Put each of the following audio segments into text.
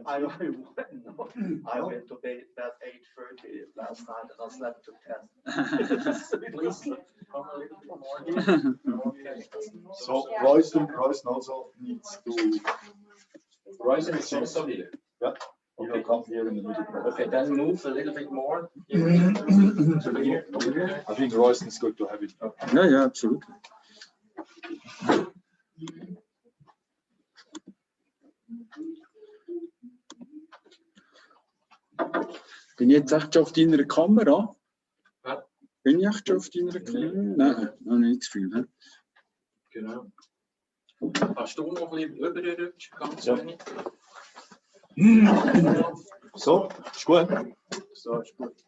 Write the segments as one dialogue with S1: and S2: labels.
S1: I went to bed at 8:30 last night and I slept to 10. Please come a little more.
S2: So Royston also needs to.
S1: Royston is also here.
S2: Yeah, he will come here in the middle.
S1: Okay, then move a little bit more.
S2: I think Royston is good to have it.
S3: Ja, absolut. Bin ich jetzt echt schon auf deiner Kamera?
S1: Ja.
S3: Bin ich echt schon auf deiner Kamera? Nein, noch nicht das Gefühl. He?
S1: Genau. Kannst du noch ein bisschen rüberrutschen, ganz wenig?
S2: So, ist gut.
S1: So, ist gut.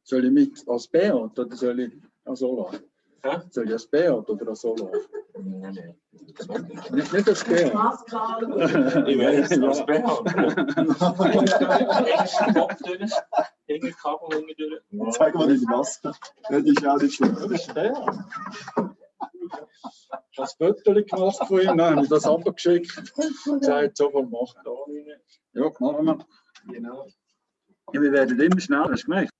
S3: Soll ich mit als Beat oder soll ich als Olaf?
S1: Hä?
S3: Soll ich als Beat oder als Olaf?
S1: Nein.
S3: Nicht als Beat.
S1: Ich weiß, als Bär. Engsten Kopf durch, irgendein Kabel hinten durch.
S2: Zeig mal die Maske. Ja, die ist auch nicht schlimm.
S3: Das ist Beat. Das Foto gemacht von ihm, dann habe ich das abgeschickt. Gesagt, sofort machen. Ja, machen wir.
S1: Genau.
S3: Ja, wir werden immer schneller, hast du gemerkt?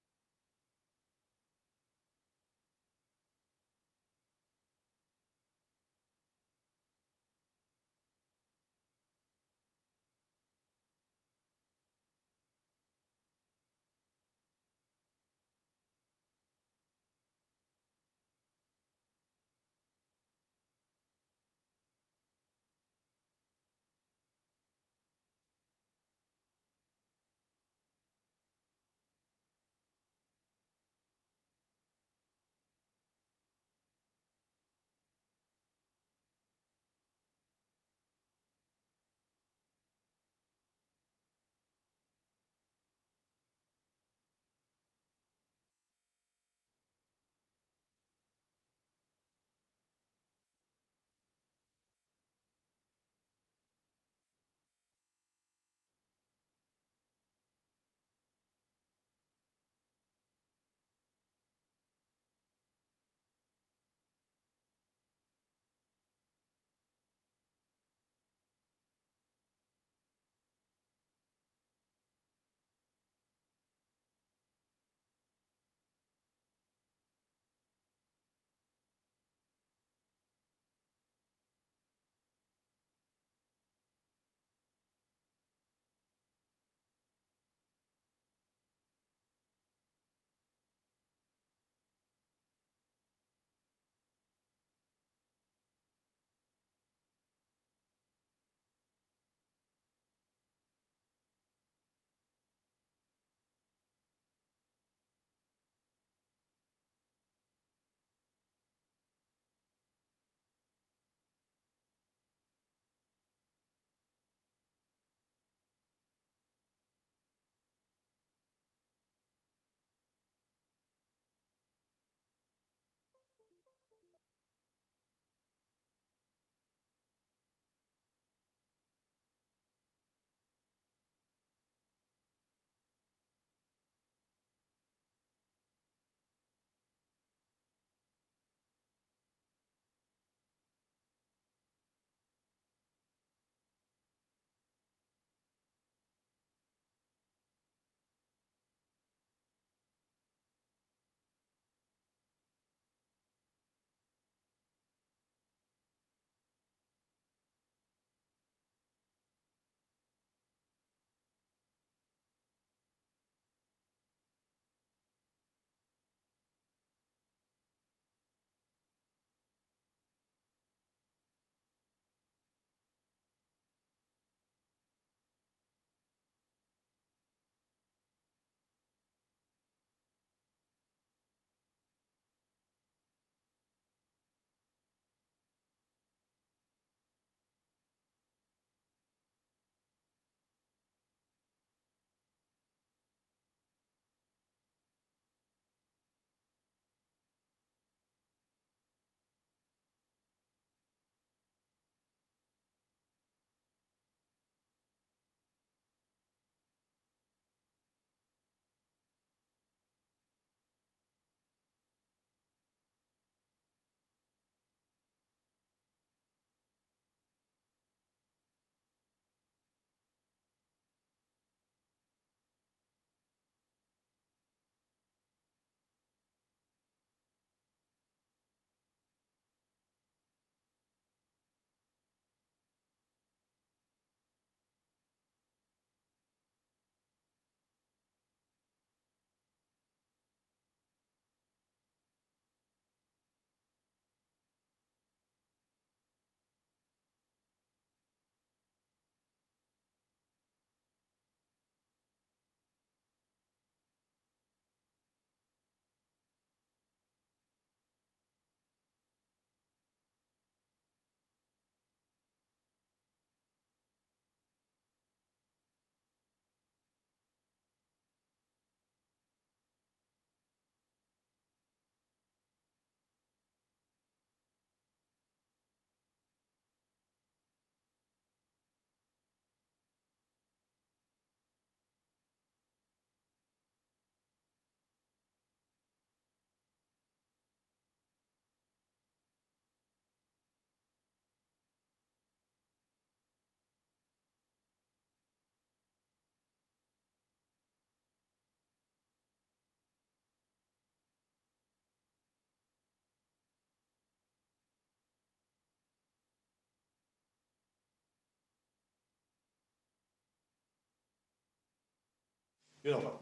S2: you know,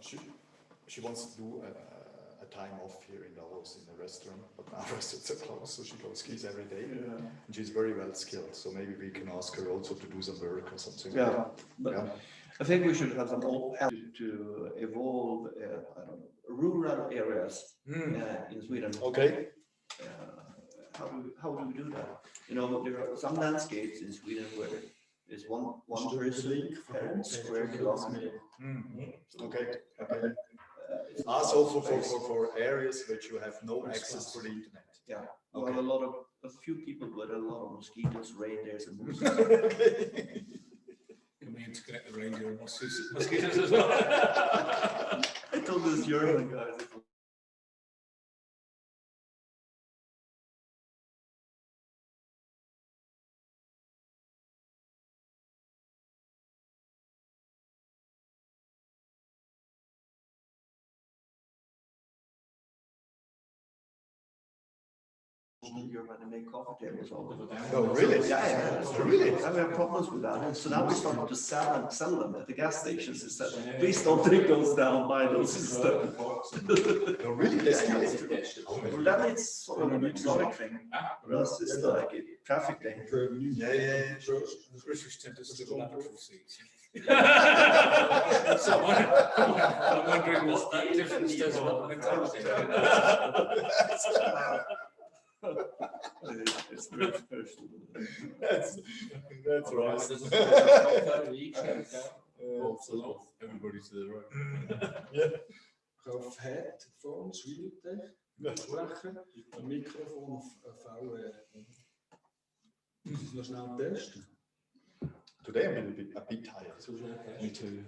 S2: she wants to do a time off here in Davos in a restaurant, but now restaurants are closed, so she goes skis every day. Yeah. And she's very well skilled, so maybe we can ask her also to do some work or something.
S4: Yeah, but I think we should have some to evolve, I don't know, rural areas in Sweden.
S2: Okay.
S4: How do we do that? You know, there are some landscapes in Sweden where there's one person per square kilometer.
S2: Okay. So for areas which you have no access to the internet.
S4: Yeah. Okay. Well, a few people with a lot of mosquitoes, reindeers, and moose.
S5: Okay. Can we interconnect the reindeer and mosquitoes as well?
S4: I told this German guys. You're going to make coffee tables all over.
S2: Oh, really?
S4: Yeah.
S2: Really?
S4: I have problems with that. So now we started to sell them at the gas stations instead. Please don't take those down, buy those instead.
S2: No, really?
S4: Well, then it's sort of an exotic thing. For us, it's like a traffic thing.
S2: Yeah.
S5: The British tend to still laboratory seats. So I'm wondering what that difference does in what mentality.
S4: It's very special.
S2: That's right.
S5: Everybody to the right.
S2: Yeah.
S3: Auf Headphones, Schwierigkeiten, sprechen, ein Mikrofon auf VR. Muss ich noch schnell testen?
S2: Today I'm a bit tired. Me too.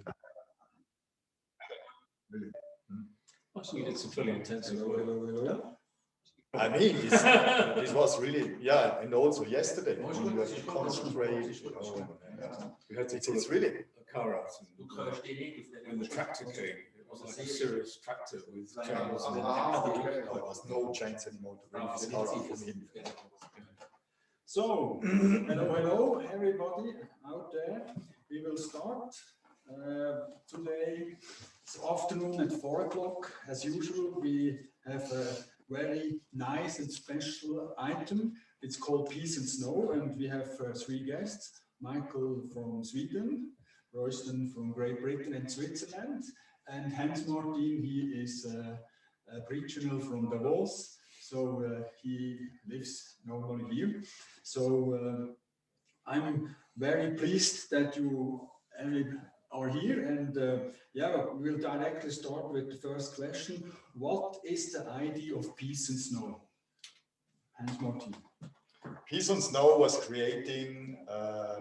S2: Really?
S5: So you did some fairly intensive work.
S2: I mean, this was really, and also yesterday, when you have to concentrate, it's really
S5: A car accident. When the tractor came, it was like a serious tractor with chains.
S2: there was no chance anymore to bring this car up from him.
S3: So, hello everybody out there. We will start today. It's afternoon at 4 o'clock. As usual, we have a very nice and special item. It's called Peace and Snow, and we have 3 guests. Mikael from Sweden, Royston from Great Britain and Switzerland, and Hans Martin, he is a regional from Davos, so he lives normally here. So I'm very pleased that you are here, and we'll directly start with the first question. What is the idea of Peace and Snow? Hans Martin.
S2: Peace and Snow was creating a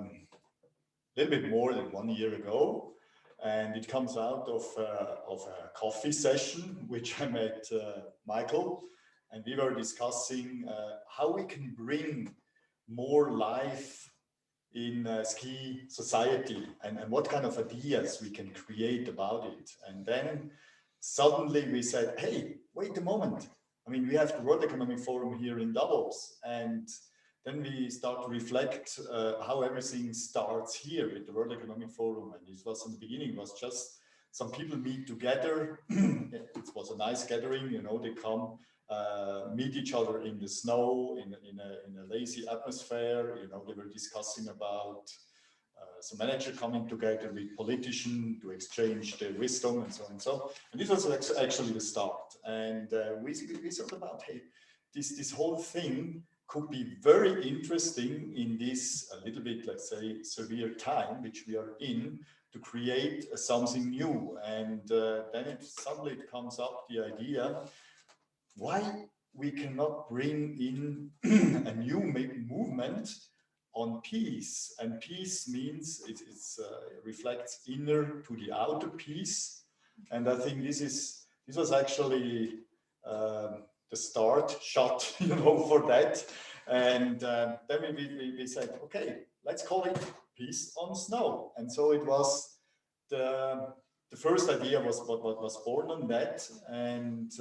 S2: little bit more than 1 year ago, and it comes out of a coffee session which I met Mikael, and we were discussing how we can bring more life in ski society and what kind of ideas we can create about it. And then suddenly we said, hey, wait a moment. I mean, we have the World Economic Forum here in Davos, and then we start to reflect how everything starts here with the World Economic Forum. And this was in the beginning, it was just some people meet together. It was a nice gathering, you know, they come meet each other in the snow, in a lazy atmosphere. You know, they were discussing about some manager coming together with politicians to exchange their wisdom and so on and so. And this was actually the start. And we thought about, hey, this whole thing could be very interesting in this a little bit, let's say, severe time which we are in, to create something new. And then suddenly it comes up the idea, why we cannot bring in a new movement on peace. And peace means it reflects inner to the outer peace. And I think this was actually the start shot, you know, for that. And then we said, okay, let's call it Peace on Snow. And so it was the first idea was what was born on that. And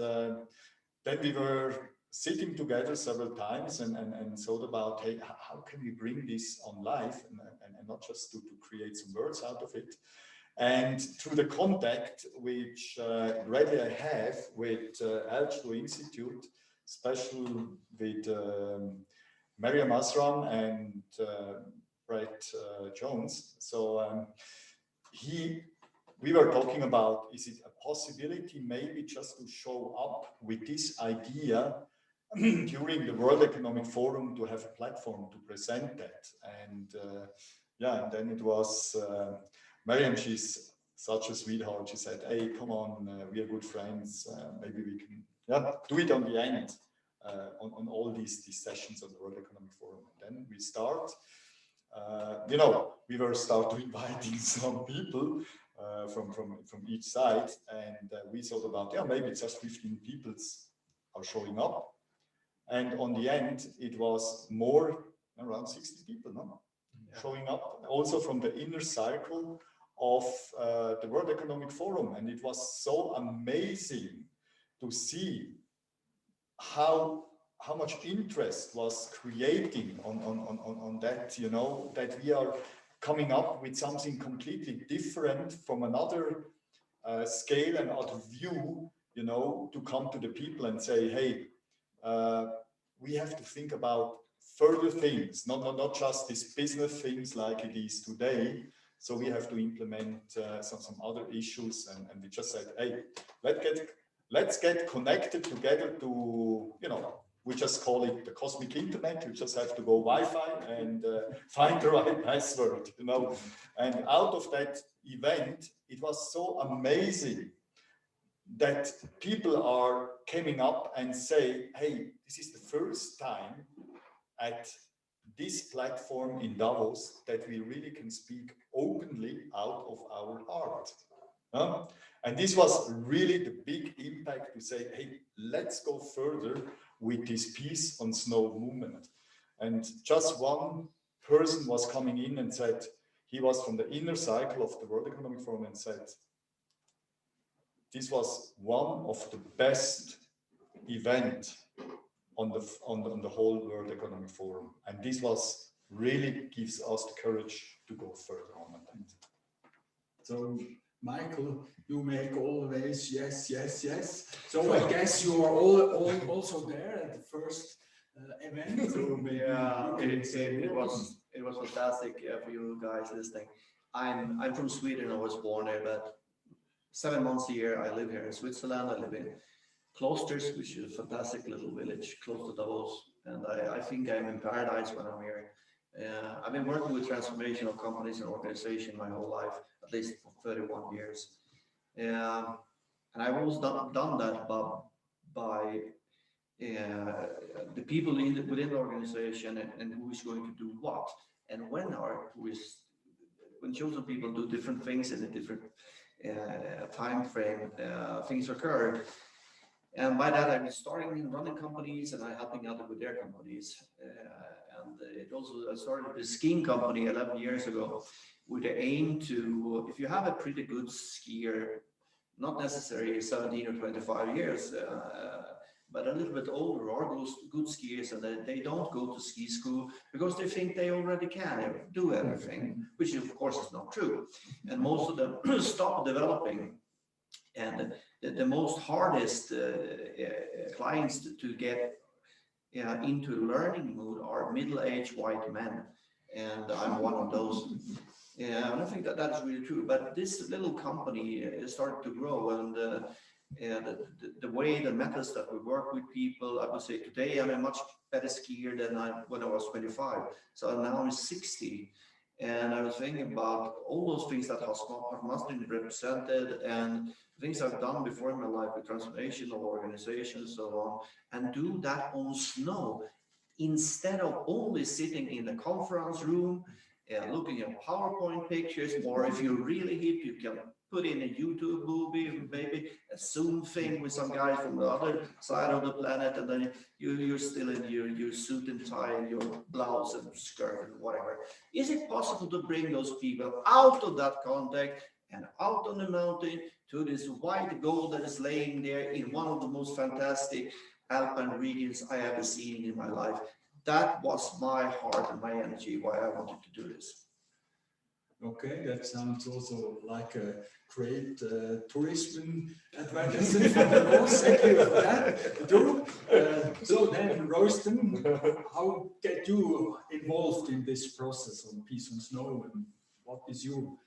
S2: then we were sitting together several times and thought about, hey, how can we bring this on life and not just to create some words out of it. And through the contact which already I have with Åslund Institute, especially with Mariam Asram and Brett Jones. So we were talking about, is it a possibility maybe just to show up with this idea during the World Economic Forum, to have a platform to present that. And yeah, and then it was Mariam, she's such a sweetheart. She said, hey, come on, we are good friends. Maybe we can do it on the end, on all these sessions of the World Economic Forum. And then we start, we were start inviting some people from each side. And we thought about, maybe just 15 people are showing up. And on the end, it was more, around 60 people, no? Showing up, also from the inner circle of the World Economic Forum. And it was so amazing to see how much interest was creating on that, that we are coming up with something completely different from another scale and other view, to come to the people and say, hey, we have to think about further things, not just these business things like it is today. So we have to implement some other issues, and we just said, hey, let's get connected together to, we just call it the cosmic internet. You just have to go Wi-Fi and find the right password, And out of that event, it was so amazing that people are coming up and say, hey, this is the first time at this platform in Davos that we really can speak openly out of our heart. And this was really the big impact to say, hey, let's go further with this Peace on Snow movement. And just one person was coming in and said, he was from the inner cycle of the World Economic Forum, and said, this was one of the best events on the whole World Economic Forum. And this was really gives us the courage to go further on that.
S3: So, Mikael, you make always yes, yes, yes. So I guess you are all also there at the first event. So
S4: yeah, it was fantastic for you guys listening. I'm from Sweden. I was born there, but 7 months a year I live here in Switzerland. I live in Klosters, which is a fantastic little village close to Davos, and I think I'm in paradise when I'm here. I've been working with transformational companies and organizations my whole life, at least for 31 years. And I've always done that by the people within the organization and who is going to do what, and when chosen people do different things in a different time frame, things occur. And by that, I've been starting and running companies, and I'm helping others with their companies. I started a skiing company 11 years ago with the aim to, if you have a pretty good skier, not necessarily 17 or 25 years, but a little bit older, or those good skiers, and they don't go to ski school because they think they already can do everything, which of course is not true. And most of them stop developing. And the most hardest clients to get into learning mood are middle-aged white men, and I'm one of those. And I think that is really true. But this little company started to grow, and the way, the methods that we work with people, I would say today I'm a much better skier than when I was 25. So now I'm 60. And I was thinking about all those things that must be represented, and things I've done before in my life with transformational organizations, so on, and do that on snow instead of only sitting in the conference room looking at PowerPoint pictures, or if you're really hip, you can put in a YouTube movie, maybe a Zoom thing with some guy from the other side of the planet, and then you're still in your suit and tie and your blouse and skirt and whatever. Is it possible to bring those people out of that context and out on the mountain to this white gold that is laying there in one of the most fantastic alpine regions I ever seen in my life? That was my heart and my energy why I wanted to do this.
S3: Okay, that sounds also like a great tourism advertisement for the North. Thank you for that, too. So then, Royston, how get you involved in this process on Peace on Snow, and what is your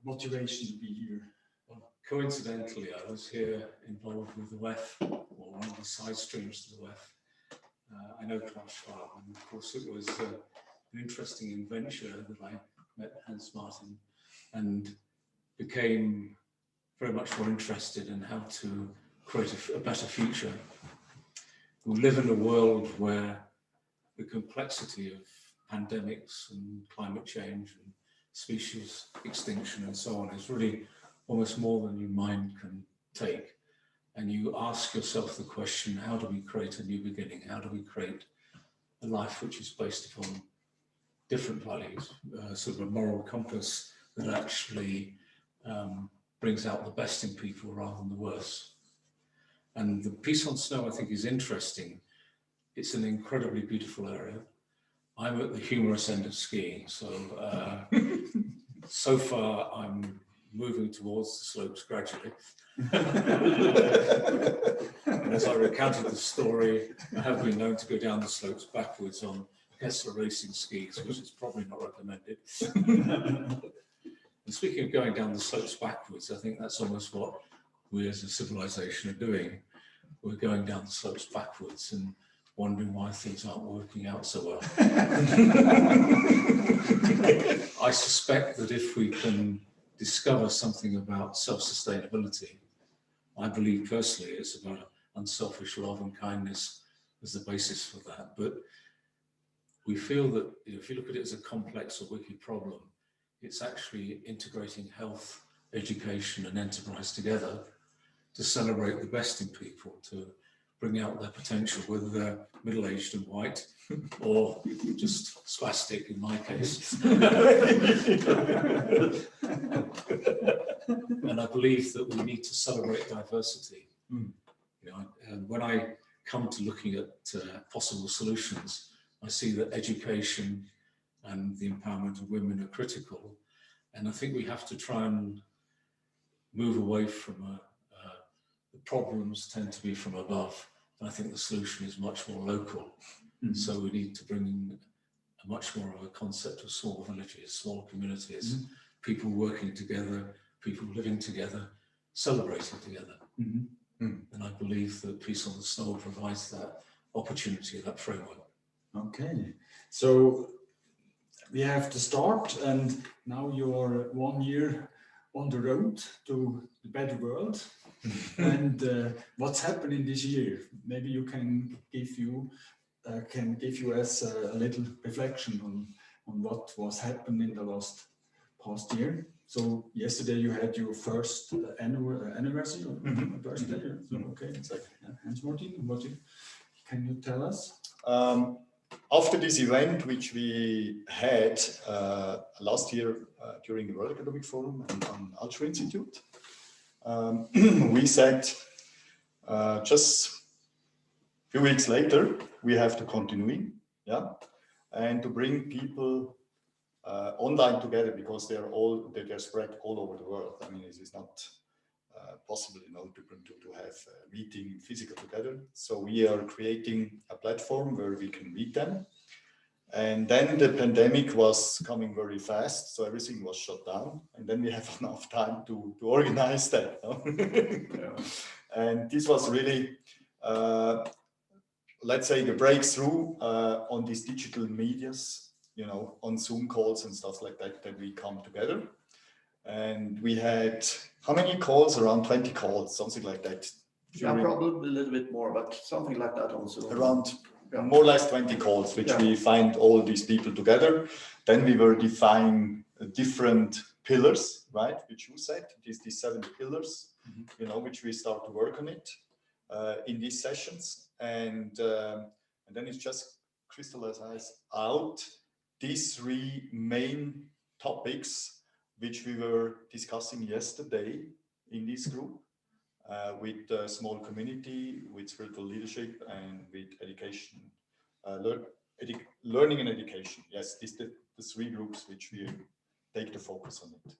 S3: motivation to be here?
S5: Well, coincidentally, I was here involved with the WEF, or one of the side streams to the WEF. I know Klaus Schwab, and of course it was an interesting adventure that I met Hans Martin and became very much more interested in how to create a better future. We live in a world where the complexity of pandemics and climate change and species extinction and so on is really almost more than your mind can take. And you ask yourself the question, how do we create a new beginning? How do we create a life which is based upon different values, sort of a moral compass that actually brings out the best in people rather than the worst? And the Peace on Snow, I think, is interesting. It's an incredibly beautiful area. I'm at the humorous end of skiing, so so far I'm moving towards the slopes gradually. And as I recounted the story, I have been known to go down the slopes backwards on Kessler racing skis, which is probably not recommended. And speaking of going down the slopes backwards, I think that's almost what we as a civilization are doing. We're going down the slopes backwards and wondering why things aren't working out so well. I suspect that if we can discover something about self-sustainability, I believe personally it's about unselfish love and kindness as the basis for that. But we feel that if you look at it as a complex or wicked problem, it's actually integrating health, education and enterprise together to celebrate the best in people, to bring out their potential, whether they're middle-aged and white or just spastic in my case. And I believe that we need to celebrate diversity. You know, and when I come to looking at possible solutions, I see that education and the empowerment of women are critical. And I think we have to try and move away from the problems tend to be from above. And I think the solution is much more local. So we need to bring in a much more of a concept of small villages, small communities, people working together, people living together, celebrating together. And I believe that Peace on the Snow provides that opportunity, that framework.
S3: Okay, so we have to start, and now you're 1 year on the road to the better world. And what's happened in this year? Maybe you can give you us a little reflection on what was happened in the past year. So yesterday you had your first anniversary or birthday. So, okay, it's like Hans Martin, can you tell us?
S2: After this event, which we had last year during the World Economic Forum and on Altschuler Institute, we said just a few weeks later, we have to continue, and to bring people online together, because they're spread all over the world. I mean, it is not possible, to have a meeting physical together. So we are creating a platform where we can meet them. And then the pandemic was coming very fast, so everything was shut down. And then we have enough time to organize that. And this was really, let's say, the breakthrough on these digital medias, on Zoom calls and stuff like that, that we come together. And we had, how many calls? Around 20 calls, something like that.
S4: Yeah, probably a little bit more, but something like that also.
S2: Around more or less 20 calls, which we find all these people together. Then we were defining different pillars, right? Which you said, these 7 pillars, which we start to work on it in these sessions. And then it's just crystallized out these 3 main topics which we were discussing yesterday in this group with a small community, with spiritual leadership, and with education, learning and education. Yes, these are the 3 groups which we take the focus on it.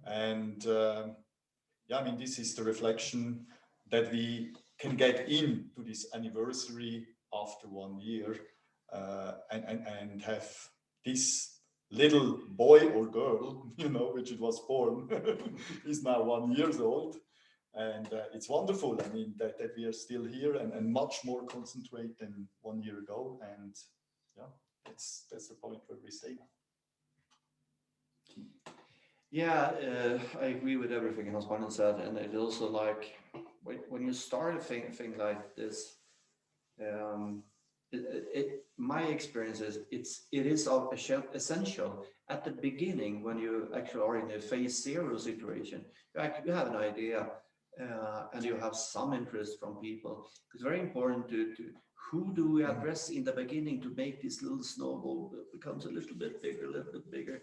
S2: And yeah, I mean, this is the reflection that we can get into this anniversary after 1 year, and have this little boy or girl, you know, which it was born, is now 1 year old. And it's wonderful, I mean, that we are still here and much more concentrate than 1 year ago. And yeah, that's the point where we stay now.
S4: Yeah, I agree with everything Hans said, and it also like when you start a thing like this, my experience is it is essential at the beginning when you actually are in a phase 0 situation. You have an idea and you have some interest from people. It's very important to who do we address in the beginning to make this little snowball that becomes a little bit bigger,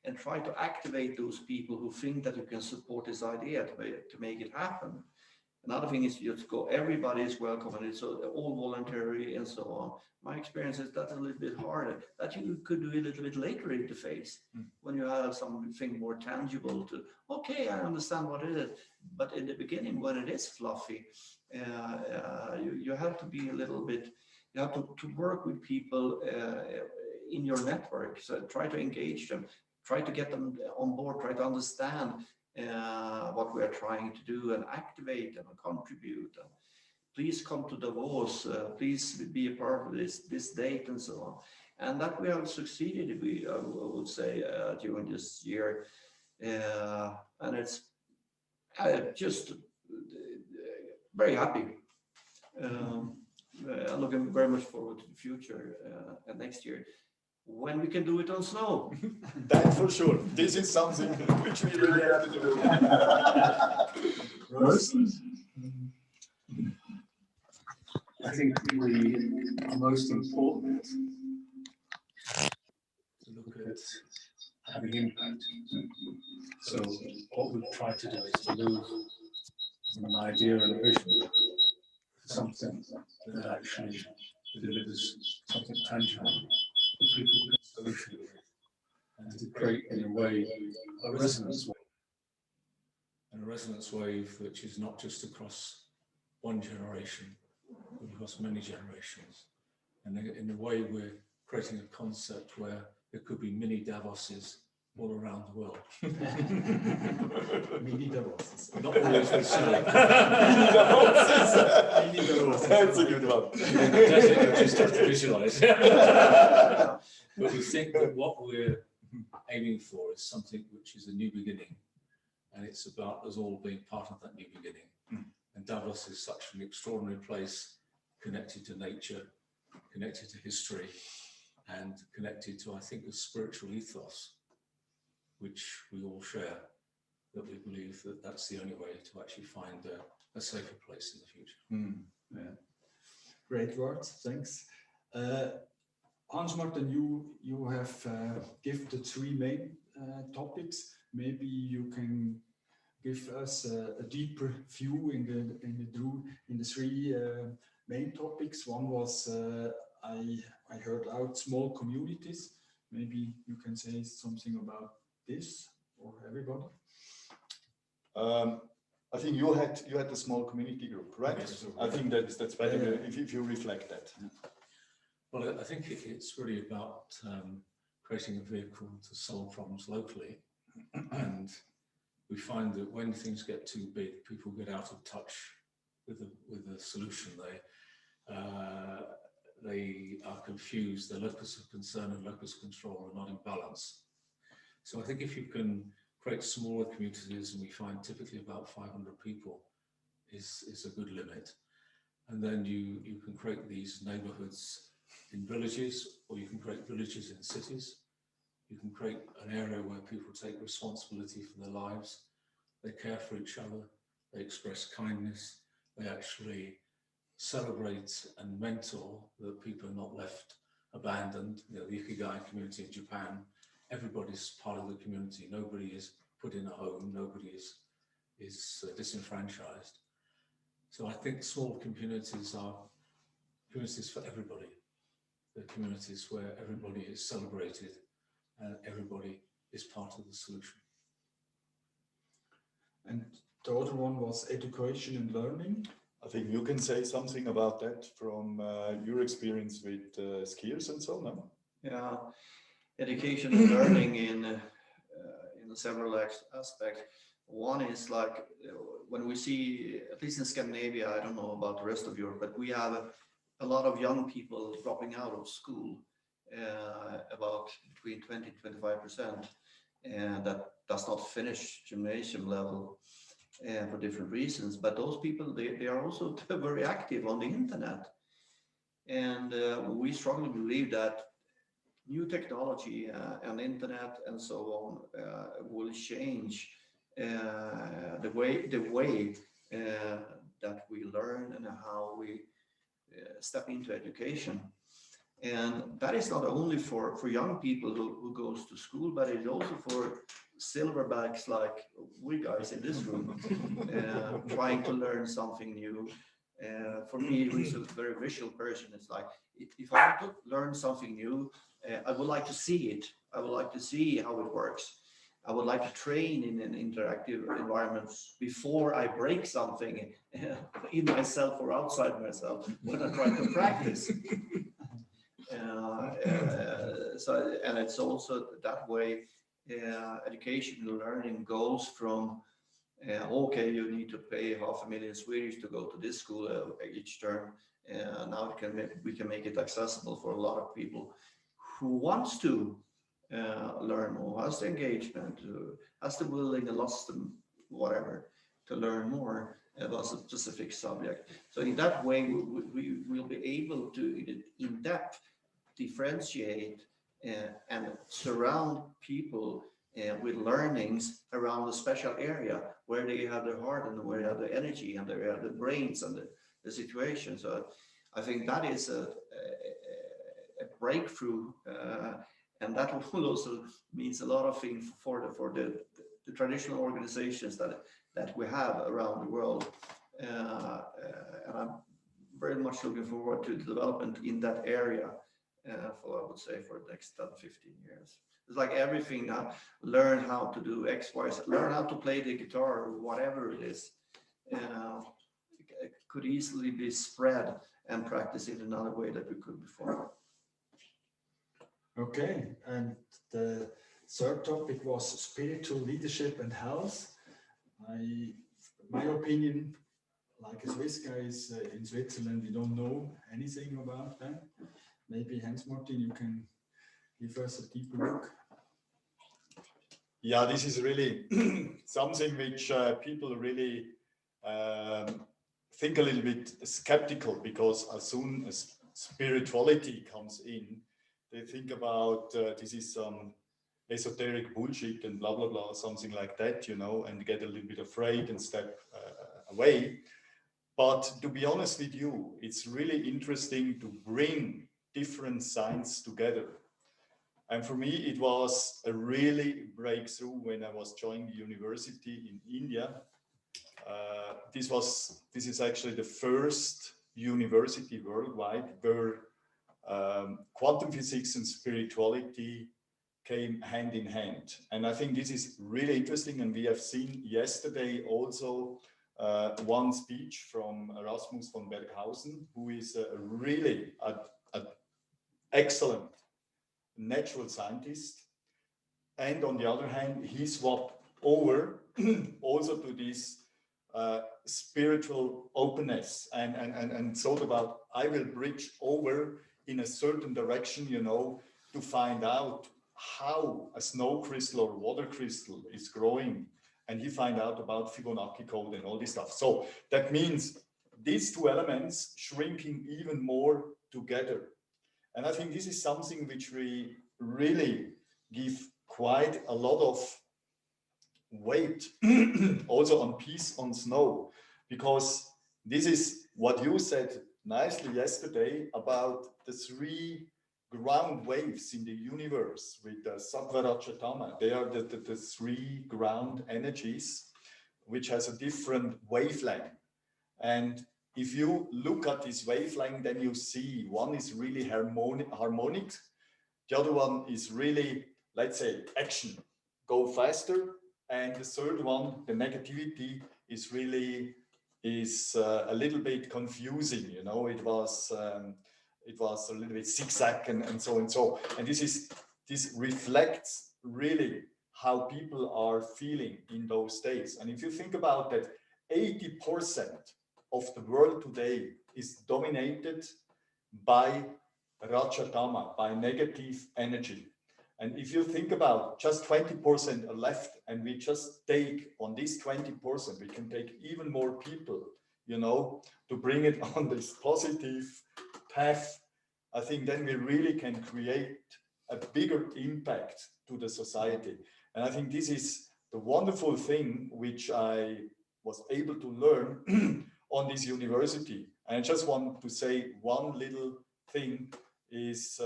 S4: and try to activate those people who think that you can support this idea to make it happen. Another thing is just go, everybody is welcome, and it's all voluntary and so on. My experience is that's a little bit harder. That you could do a little bit later in the phase, when you have something more tangible to, okay, I understand what it is. But in the beginning, when it is fluffy, you have to be a little bit, you have to work with people in your network. So try to engage them, try to get them on board, try to understand what we are trying to do and activate them and contribute. And please come to Davos, please be a part of this date and so on. And that we have succeeded, I would say, during this year. And it's just very happy. I'm looking very much forward to the future and next year, when we can do it on snow.
S2: That for sure. This is something which we really have to do.
S5: Royston? I think the most important to look at having impact. So what we try to do is to move from an idea and a vision to something that actually delivers something tangible that people can associate with, and to create in a way a resonance wave. And a resonance wave which is not just across one generation, but across many generations. And in a way we're creating a concept where there could be mini Davoses all around the world.
S3: Mini Davos.
S5: Not always the same.
S2: Mini Davoses.
S3: Mini Davos.
S2: That's a good one.
S5: Just have to visualize. But we think that what we're aiming for is something which is a new beginning, and it's about us all being part of that new beginning. And Davos is such an extraordinary place, connected to nature, connected to history, and connected to, I think, a spiritual ethos, which we all share, that we believe that that's the only way to actually find a safer place in the future.
S3: Yeah. Great words, thanks. Hans-Martin, you have given the three main topics. Maybe you can give us a deeper view in the three main topics. One was I heard out small communities. Maybe you can say something about this or everybody.
S2: I think you had a small community group, right?
S5: Yes.
S2: I think that's better if you reflect that.
S5: Well, I think it's really about creating a vehicle to solve problems locally. And we find that when things get too big, people get out of touch with the solution. They are confused. The locus of concern and locus of control are not in balance. So I think if you can create smaller communities, and we find typically about 500 people is a good limit. And then you can create these neighborhoods in villages, or you can create villages in cities. You can create an area where people take responsibility for their lives. They care for each other. They express kindness. They actually celebrate and mentor that people are not left abandoned. You know, the Ikigai community in Japan, everybody's part of the community. Nobody is put in a home. Nobody is disenfranchised. So I think small communities are communities for everybody. They're communities where everybody is celebrated and everybody is part of the solution.
S3: And the other one was education and learning.
S2: I think you can say something about that from your experience with skiers and so on. No?
S4: Yeah, education and learning in several aspects. One is like when we see, at least in Scandinavia, I don't know about the rest of Europe, but we have a lot of young people dropping out of school, about between 20 to 25%, and that does not finish gymnasium level for different reasons. But those people, they are also very active on the internet. And we strongly believe that new technology and internet and so on will change the way that we learn and how we step into education. And that is not only for young people who goes to school, but it's also for silverbacks like we guys in this room, trying to learn something new. For me, who's a very visual person, it's like, if I want to learn something new, I would like to see it. I would like to see how it works. I would like to train in an interactive environment before I break something in myself or outside myself when I try to practice. So, and it's also that way education and learning goes from okay, you need to pay 500,000 Swedish to go to this school each term. Now we can make it accessible for a lot of people who wants to learn more, has the engagement, has the willing and lust and whatever to learn more about a specific subject. So in that way, we will be able to in depth differentiate and surround people with learnings around a special area where they have their heart and where they have the energy and they have the brains and the situation. So I think that is a breakthrough, and that will also means a lot of things for the traditional organizations that we have around the world. And I'm very much looking forward to the development in that area for, I would say, for the next 10, 15 years. It's like everything now, learn how to do X, Y, Z, learn how to play the guitar or whatever it is. It could easily be spread and practiced in another way that we could before.
S3: Okay, and the third topic was spiritual leadership and health. My opinion, like a Swiss guy is in Switzerland, we don't know anything about that. Maybe Hans-Martin, you can give us a deeper look.
S2: Yeah, this is really something which people really think a little bit skeptical, because as soon as spirituality comes in, they think about this is some esoteric bullshit and blah, blah, blah, something like that, you know, and get a little bit afraid and step away. But to be honest with you, it's really interesting to bring different science together. And for me, it was a really breakthrough when I was joining the university in India. This is actually the first university worldwide where quantum physics and spirituality came hand in hand. And I think this is really interesting. And we have seen yesterday also one speech from Erasmus von Berghausen, who is really an excellent natural scientist. And on the other hand, he swapped over also to this spiritual openness and thought about, I will bridge over in a certain direction, you know, to find out how a snow crystal or water crystal is growing. And he find out about Fibonacci code and all this stuff. So that means these two elements shrinking even more together. And I think this is something which we really give quite a lot of weight also on peace on snow, because this is what you said nicely yesterday about the three ground waves in the universe with the Sattva, Raja, Tama. They are the three ground energies which has a different wavelength. And if you look at this wavelength, then you see one is really harmonic. The other one is really, let's say, action. go faster. And the third one, the negativity, is really a little bit confusing. You know, it was a little bit zigzag and so and so. And this reflects really how people are feeling in those days. And if you think about that, 80% of the world today is dominated by Rajatama, by negative energy. And if you think about just 20% are left, and we just take on this 20%, we can take even more people, you know, to bring it on this positive path. I think then we really can create a bigger impact to the society. And I think this is the wonderful thing which I was able to learn on this university. And I just want to say one little thing is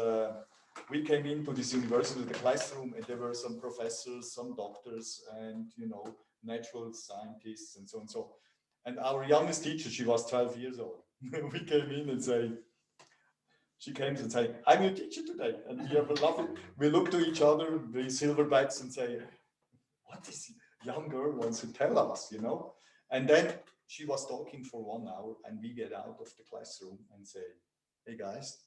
S2: we came into this university, the classroom, and there were some professors, some doctors, and, you know, natural scientists and so and so. And our youngest teacher, she was 12 years old. We came in and she came and said, I'm your teacher today. And we have a love it. We look to each other, we silverbacks, and say, what this young girl wants to tell us, you know? And then she was talking for 1 hour, and we get out of the classroom and say, hey guys,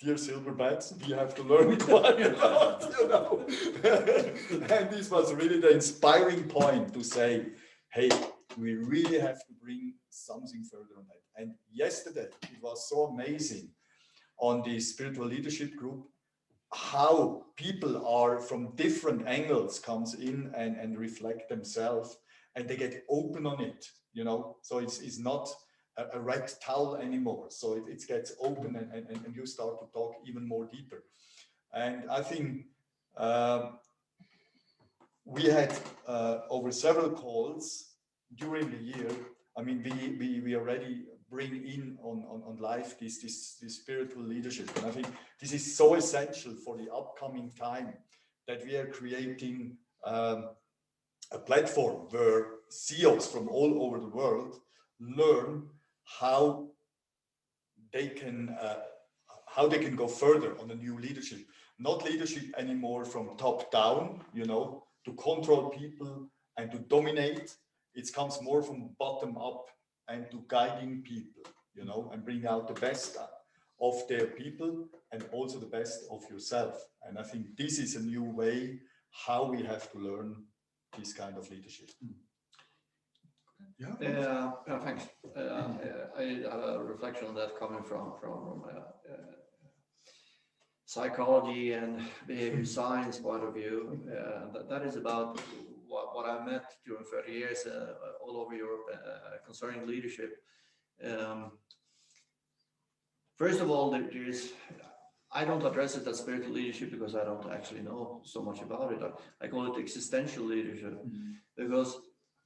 S2: dear silverbacks, we have to learn quite a lot, you know? And this was really the inspiring point to say, hey, we really have to bring something further on that. And yesterday, it was so amazing on the spiritual leadership group, how people are from different angles comes in and reflect themselves, and they get open on it, you know? So it's not a red towel anymore. So it gets open and you start to talk even more deeper. And I think we had over several calls during the year. I mean, we already bring in on life this spiritual leadership. And I think this is so essential for the upcoming time, that we are creating a platform where CEOs from all over the world learn how they can go further on the new leadership. Not leadership anymore from top down, you know, to control people and to dominate. It comes more from bottom up and to guiding people, you know, and bring out the best of their people and also the best of yourself. And I think this is a new way how we have to learn this kind of leadership.
S4: Yeah, thanks. I have a reflection on that coming from psychology and behavior science point of view. That is about what I met during 30 years all over Europe concerning leadership. First of all, I don't address it as spiritual leadership because I don't actually know so much about it. I call it existential leadership, because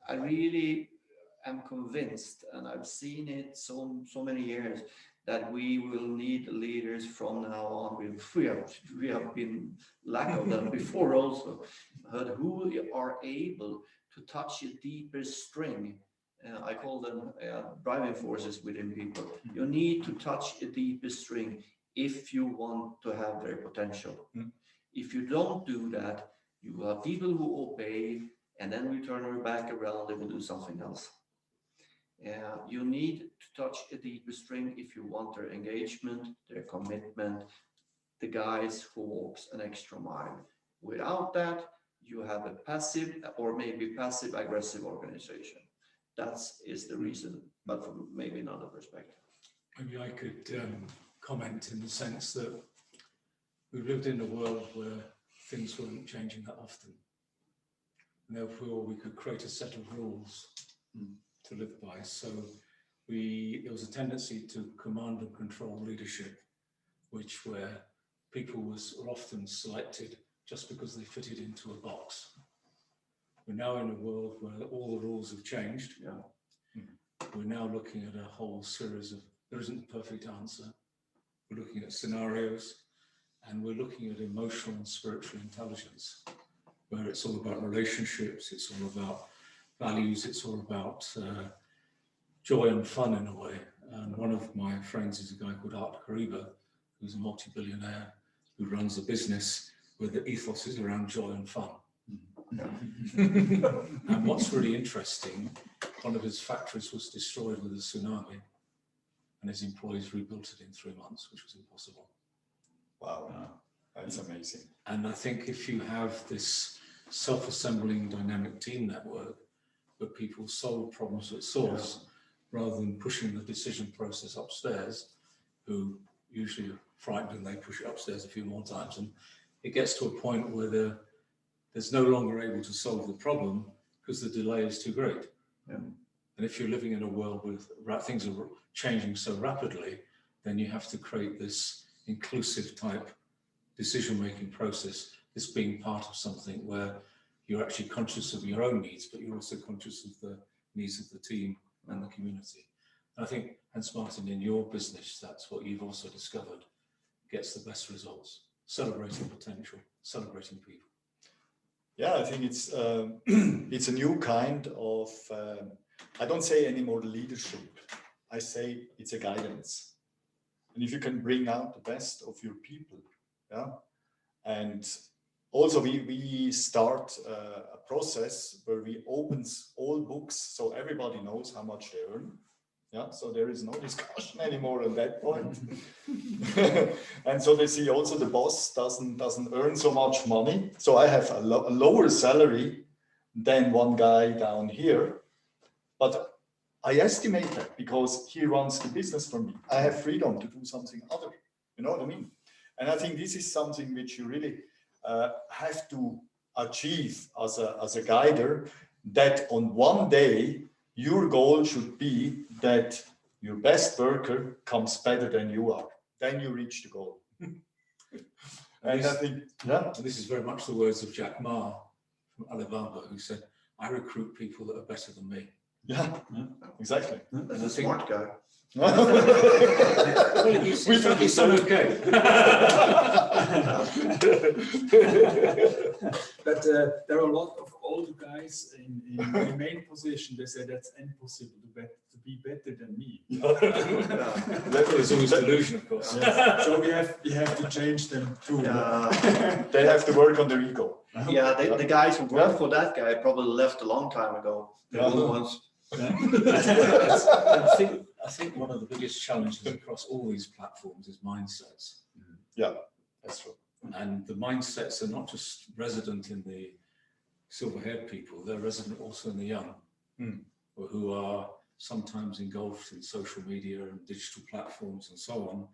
S4: I really am convinced, and I've seen it so many years, that we will need leaders from now on. We have been lack of them before also, but who are able to touch a deeper string. I call them driving forces within people. You need to touch a deeper string if you want to have their potential. If you don't do that, you have people who obey, and then we turn our back around, they will do something else. You need to touch a deeper string if you want their engagement, their commitment, the guys who walks an extra mile. Without that, you have a passive or maybe passive-aggressive organization. That is the reason, but from maybe another perspective.
S5: Maybe I could comment in the sense that we've lived in a world where things weren't changing that often. And therefore, we could create a set of rules to live by. So there was a tendency to command and control leadership, where people were often selected just because they fitted into a box. We're now in a world where all the rules have changed. We're now looking at a whole series of, there isn't a perfect answer. We're looking at scenarios, and we're looking at emotional and spiritual intelligence, where it's all about relationships, it's all about values, it's all about joy and fun in a way. And one of my friends is a guy called Art Kariba, who's a multi-billionaire, who runs a business where the ethos is around joy and fun. And what's really interesting, one of his factories was destroyed with a tsunami, and his employees rebuilt it in 3 months, which was impossible.
S2: Wow, that's amazing.
S5: And I think if you have this self-assembling dynamic team network where people solve problems at source, rather than pushing the decision process upstairs, who usually are frightened and they push it upstairs a few more times, and it gets to a point where there's no longer able to solve the problem because the delay is too great. And if you're living in a world where things are changing so rapidly, then you have to create this inclusive type decision-making process, this being part of something where you're actually conscious of your own needs, but you're also conscious of the needs of the team and the community. And I think, Hans Martin, in your business, that's what you've also discovered gets the best results. Celebrating potential, celebrating people.
S2: Yeah, I think it's it's a new kind of, I don't say anymore leadership, I say it's a guidance. And if you can bring out the best of your people, and also we start a process where we open all books so everybody knows how much they earn. So there is no discussion anymore on that point. And so they see also the boss doesn't earn so much money. So I have a lower salary than one guy down here, but I estimate that because he runs the business for me. I have freedom to do something other, you know what I mean? And I think this is something which you really have to achieve as a guider, that on one day, your goal should be that your best worker comes better than you are. Then you reach the goal. And I think,
S5: and this is very much the words of Jack Ma from Alibaba, who said, I recruit people that are better than me.
S2: Yeah, exactly.
S4: That's a smart guy.
S5: Well, he's done okay.
S3: But there are a lot of older guys in the main position. They say that's impossible to be better than me.
S5: There's always delusion, of course.
S3: Yes. So we have to change them too.
S2: They have to work on their ego.
S4: Yeah, the guys who work for that guy probably left a long time ago. The older ones.
S5: I think one of the biggest challenges across all these platforms is mindsets.
S2: Yeah, that's true.
S5: And the mindsets are not just resident in the silver-haired people, they're resident also in the young, who are sometimes engulfed in social media and digital platforms and so on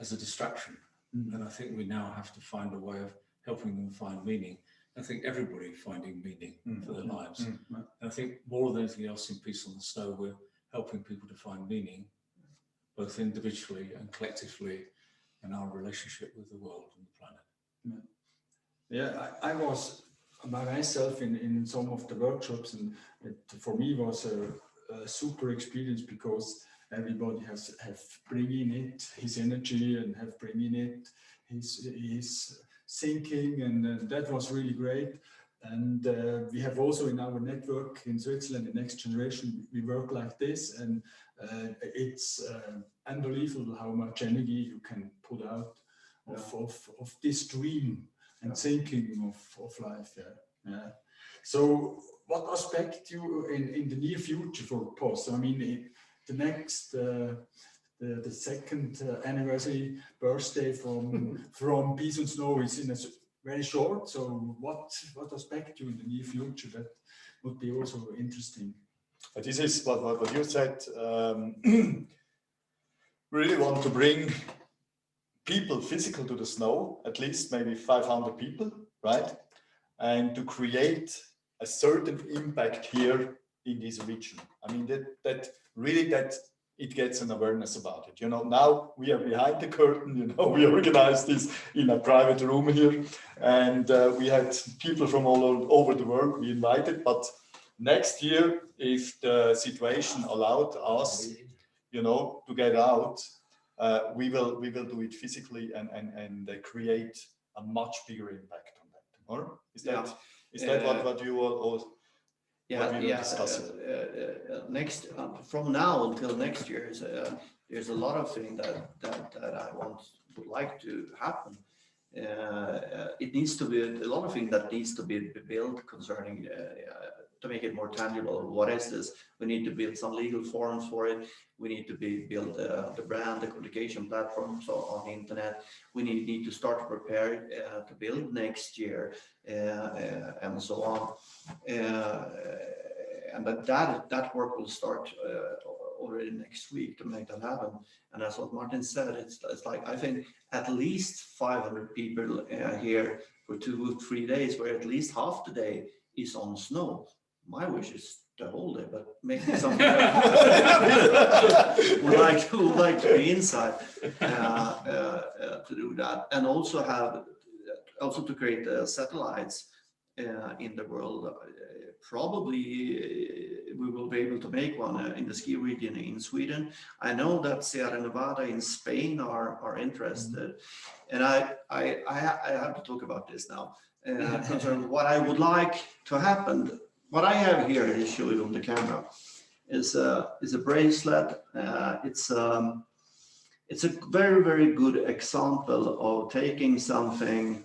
S5: as a distraction. And I think we now have to find a way of helping them find meaning. I think everybody finding meaning for their lives. And I think more than anything else in Peace on the Snow, we're helping people to find meaning, both individually and collectively, in our relationship with the world and the planet.
S3: Yeah, I was by myself in some of the workshops, and it for me was a super experience because everybody have bringing it his energy and have bringing it his thinking, and that was really great. And we have also in our network in Switzerland, the Next Generation, we work like this, and it's unbelievable how much energy you can put out of this dream and thinking of life. So what aspect you in the near future for POS? I mean, the next the second anniversary birthday from Peace and Snow is in a very short. So what aspect you in the near future that would be also interesting?
S2: This is what you said. Really want to bring people physical to the snow, at least maybe 500 people, right? And to create a certain impact here in this region. I mean, that it gets an awareness about it. You know, now we are behind the curtain, you know, we organized this in a private room here, and we had people from all over the world we invited, but next year, if the situation allowed us, you know, to get out, we will do it physically and create a much bigger impact on that. Or is that what you all?
S4: Next from now until next year, there's a lot of things that I would like to happen. it needs to be a lot of things that needs to be built concerning to make it more tangible. What is this? We need to build some legal forms for it. We need to build the brand, the communication platforms on the internet. We need to start to prepare to build next year and so on. And that work will start already next week to make that happen. And that's what Martin said. It's like, I think at least 500 people here for 2 or 3 days, where at least half the day is on snow. My wish is the whole day, but maybe some would like to be inside to do that, and also to create satellites in the world. Probably we will be able to make one in the ski region in Sweden. I know that Sierra Nevada in Spain are interested, and I have to talk about this now. Concerning what I would like to happen. What I have here is show you on the camera is a bracelet. It's a very, very good example of taking something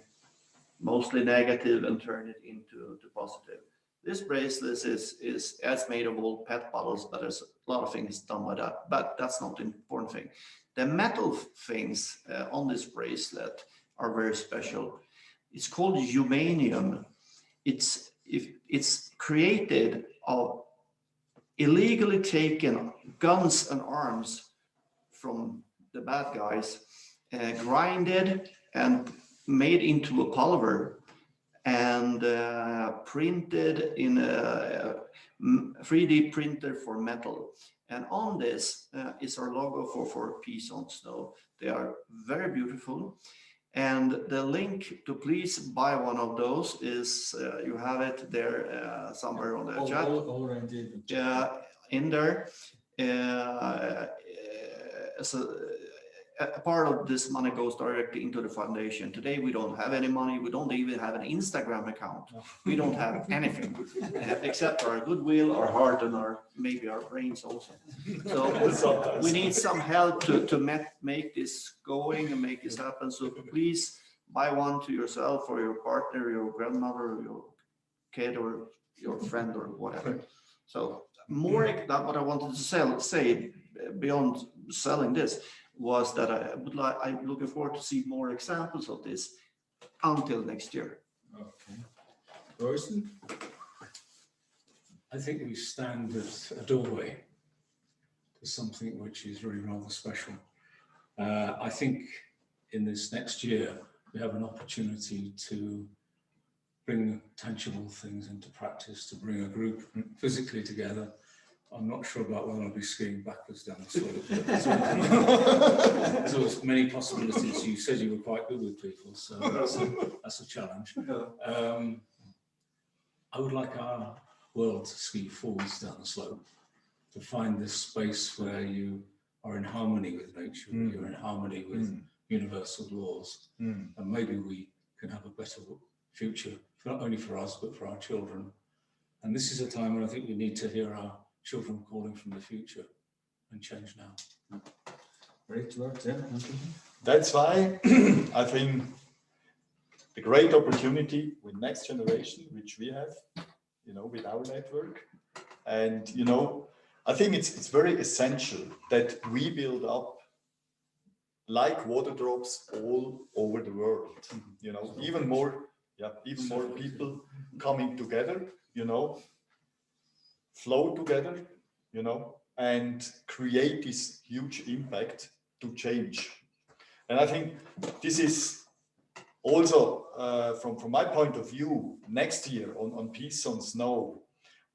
S4: mostly negative and turn it into positive. This bracelet is made of old pet bottles, but there's a lot of things done by that. But that's not the important thing. The metal things on this bracelet are very special. It's called humanium. It's created of illegally taken guns and arms from the bad guys, grinded and made into a polymer and printed in a 3D printer for metal. And on this is our logo for Peace on Snow. They are very beautiful. And the link to please buy one of those is, you have it there somewhere on the chat.
S3: Already.
S4: In there. So a part of this money goes directly into the foundation. Today we don't have any money. We don't even have an Instagram account. We don't have anything except our goodwill, our heart, and maybe our brains also. So we need some help to make this going and make this happen. So please buy one to yourself or your partner, your grandmother, or your kid, or your friend, or whatever. So more that what I wanted to say beyond selling this was that I'm looking forward to see more examples of this until next year.
S3: Okay. Royston?
S5: I think we stand at a doorway to something which is really rather special. I think in this next year, we have an opportunity to bring tangible things into practice, to bring a group physically together. I'm not sure about whether I'll be skiing backwards down the slope. There's always many possibilities. You said you were quite good with people, so that's a challenge. I would like our world to ski forwards down the slope, to find this space where you are in harmony with nature, you're in harmony with universal laws, and maybe we can have a better future, not only for us, but for our children. And this is a time when I think we need to hear our children calling from the future and change now.
S3: Great work, yeah.
S2: That's why I think the great opportunity with next generation, which we have, with our network, and I think it's very essential that we build up like water drops all over the world. Even more people coming together, flow together, and create this huge impact to change. And I think this is also, from my point of view, next year on Peace on Snow,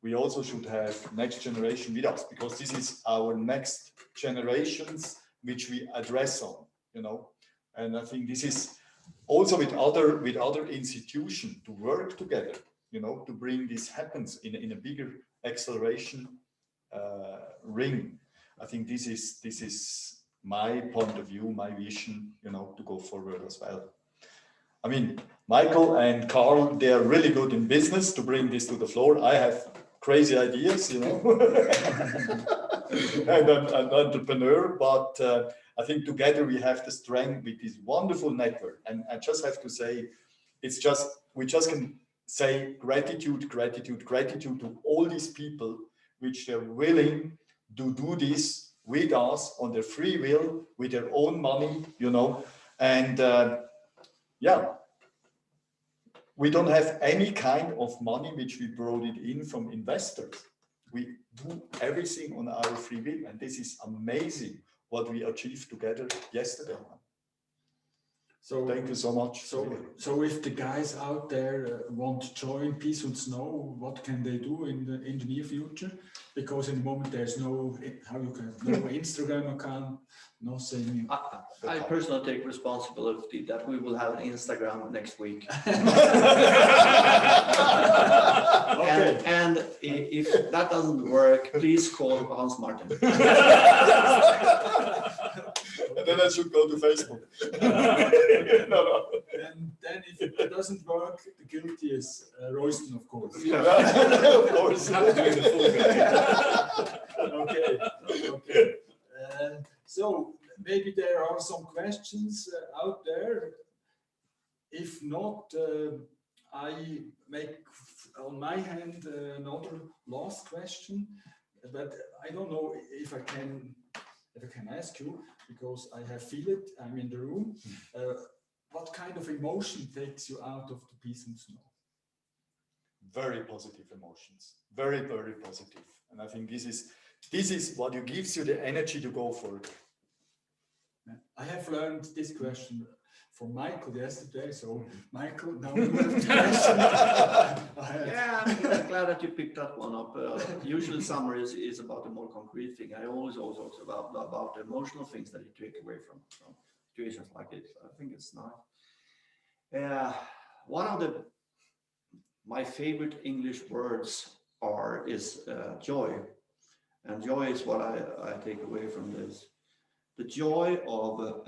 S2: we also should have next generation with us, because this is our next generations which we address on, And I think this is also with other institutions to work together, to bring this happens in a bigger acceleration ring. I think this is my point of view, my vision, to go forward as well. I mean, Mikael and Carl, they are really good in business to bring this to the floor. I have crazy ideas, and I'm an entrepreneur, but I think together we have the strength with this wonderful network. And I just have to say, we just can say gratitude, gratitude, gratitude to all these people which are willing to do this with us on their free will, with their own money, you know. And yeah, we don't have any kind of money which we brought it in from investors. We do everything on our free will, and this is amazing what we achieved together yesterday.
S3: So
S2: thank you so much.
S3: So if the guys out there want to join Peace und Snow, what can they do in the near future? Because in the moment there's no Instagram account, nothing.
S4: I personally take responsibility that we will have an Instagram next week.
S3: Okay.
S4: And if that doesn't work, please call Hans Martin.
S2: And then I should go to Facebook. No.
S3: And then if it doesn't work, the guilty is Royston, of course.
S2: Of course.
S3: Okay. So maybe there are some questions out there. If not, I make on my hand another last question, but I don't know if I can ask you, because I have feel it, I'm in the room. What kind of emotion takes you out of the Peace and Snow?
S2: Very positive emotions, very, very positive. And I think this is what gives you the energy to go further.
S3: I have learned this question from Mikael yesterday. So Mikael, now you have the question.
S4: Yeah, I'm glad that you picked that one up. Usually summer is about a more concrete thing. I always also talk about the emotional things that you take away from situations like this. I think it's nice. One of my favorite English words is joy. And joy is what I take away from this. The joy of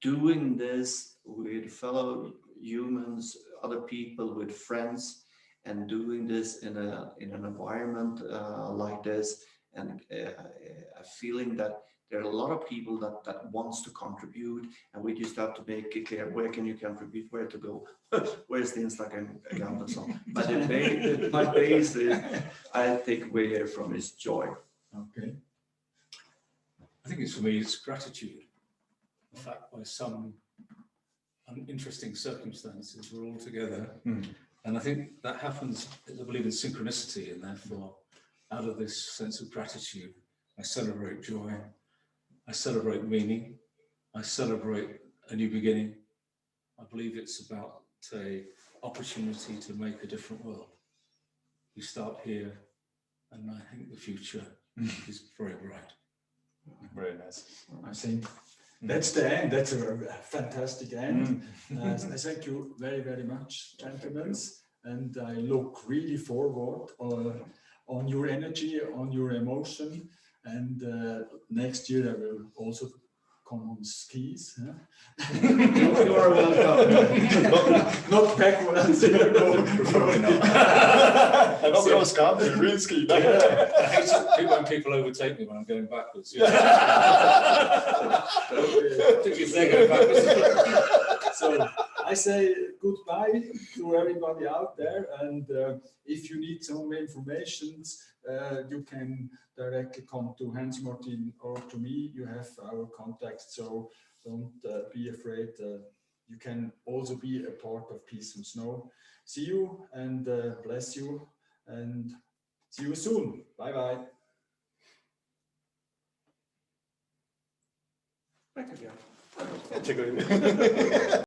S4: doing this with fellow humans, other people, with friends, and doing this in an environment like this, and a feeling that there are a lot of people that wants to contribute, and we just have to make it clear where can you contribute, where to go, where's the Instagram account and so on. But my base is I take away here from is joy.
S3: Okay.
S5: I think for me, it's gratitude. The fact by some interesting circumstances we're all together. And I think that happens, I believe in synchronicity, and therefore out of this sense of gratitude, I celebrate joy, I celebrate meaning, I celebrate a new beginning. I believe it's about an opportunity to make a different world. We start here, and I think the future is very bright.
S2: Very nice.
S3: I think that's the end. That's a fantastic end. Thank you very, very much, gentlemen. And I look really forward on your energy, on your emotion. And next year I will also come on skis. Huh?
S4: You are welcome.
S3: Not backwards.
S2: I'm not cross country, real ski.
S5: I hate it when people overtake me when I'm going backwards.
S3: So I say goodbye to everybody out there, and if you need some information, you can directly come to Hans Martin or to me. You have our contact, so don't be afraid. You can also be a part of Peace and Snow. See you, and bless you, and see you soon. Bye bye.
S4: Thank you.
S2: Take it.